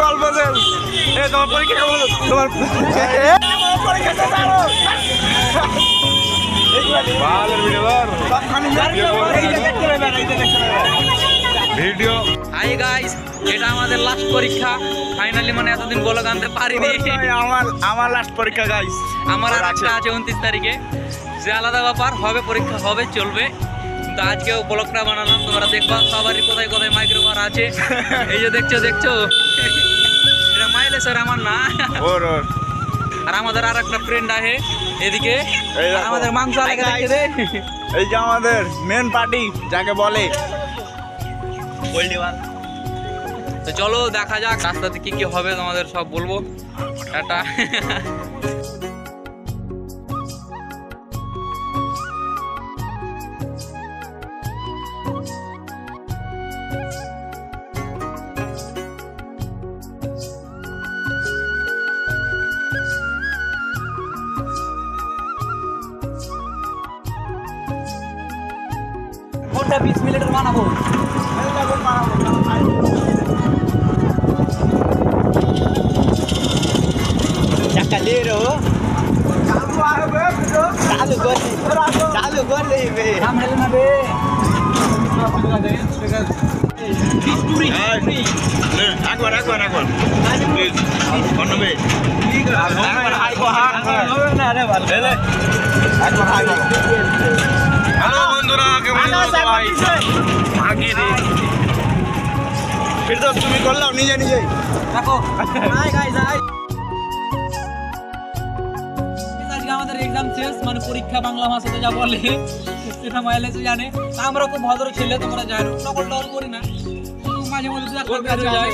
গল্প শেষ। তোমার পরীক্ষা তোমার ভিডিও। হাই গাইস, এটা আমাদের লাস্ট পরীক্ষা ফাইনালি, মানে এতদিন বলে আনতে পারিনি। আমার লাস্ট পরীক্ষা গাইস। আমার আর একটা আছে 29 তারিখে, যে আলাদা ব্যাপার, হবে পরীক্ষা, হবে চলবে। কিন্তু আজকেও ব্লগটা বানালাম, তোমরা দেখবা সবারই কোথায় কোথায় মাইক্রোফোন আছে। এই যে দেখছো এটা মাইলে স্যার আমার না। আর আমাদের আর একটা ফ্রেন্ড আছে এদিকে, আমাদের মাংস আলাদা রেখে দে। এই যে আমাদের মেন পার্টি যাকে বলে। তো চলো দেখা যাক রাস্তাতে কি কি হবে, তোমাদের সব বলবো। টাটা। কোনটা 20 মিনিটের বানাবো? Cacalheiro, चालू कर दे बे। सामने ना बे। একবার প্লিজ অন্য বে একবার হাই গো হ্যাঁ না রে ভালো একবার হাই গো। হ্যালো বন্ধুরা, কেমন আছো সবাই? আগে রে ফির তো তুমি করলাম নিজেই দেখো। Hi guys, hi. আজকে আমাদের এক্সাম শেষ, মানে পরীক্ষা বাংলা ভাষাতে যা বলে সেটা মাইলেজে জানে। আমরা খুব ভদ্র ছেলে, তোমরা জানো, নকল টকল করি না, মাঝে মধ্যে বের হয়ে যায়।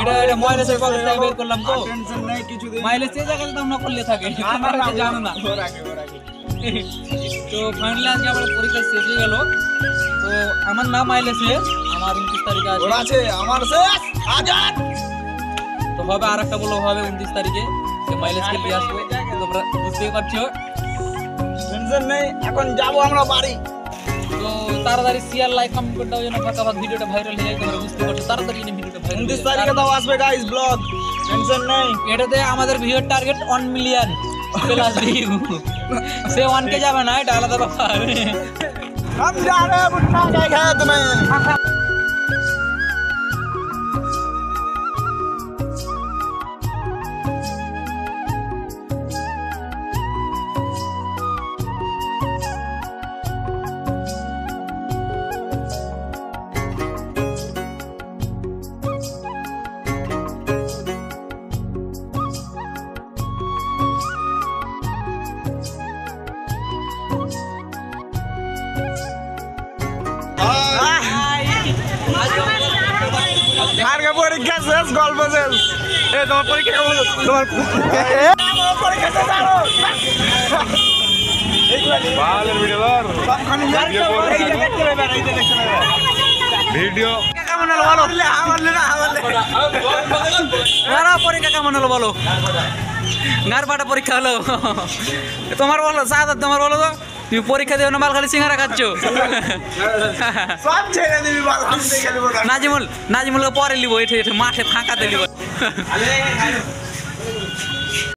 এটা মাইলেজের কথা বের করলাম তো, টেনশন নাই কিছু দিন মাইলেজ এই জায়গায় তো নকল লিয়ে থাকে, তোমরা তো জানো না। তো ফাইনালি আজকে আমার পরীক্ষা শেষ হয়ে গেল। তো আমার নাম মাইলেজ শেষ, আমার 29 তারিখে আছে আমার শেষ আজাদ। তো হবে আর একটা বলো, হবে 29 তারিখে মাইলেজকে দিয়ে আসবো, তোমরা বুঝতেই পারছো। টেনশন নেই, এখন যাবো আমরা বাড়ি। তো তাড়াতাড়ি শেয়ার লাইক কমেন্ট করে দাও যেন ফাঁকা ভিডিওটা ভাইরাল হয়ে যায়, তোমরা বুঝতে পারছো। তাড়াতাড়ি ভিডিওটা ভাইরাল 29 তারিখে দাও আসবে গাইস ব্লগ, টেনশন নেই। এটাতে আমাদের ভিউর টার্গেট 1 মিলিয়ন প্লাস ভিউ। সে 1 কে যাবে না, এটা আলাদা ব্যাপার। हम जा रहे हैं बुट्टा के खेत में। পরীক্ষা শেষ, গল্প শেষ। তোমার পরীক্ষা তোমার পরীক্ষা ভিডিও কেমন হলো বলো? পরীক্ষা কেমন হলো বলো? গারবাটা পরীক্ষা হলো তোমার, বলো সাদা তোমার, বলো তো তুমি পরীক্ষা দেও না, মাল খালি সিঙ্গারা খাচ্ছ। নাজিমুলকে পরে লিবো, এঠে মাঠে ফাঁকাতে লিবো।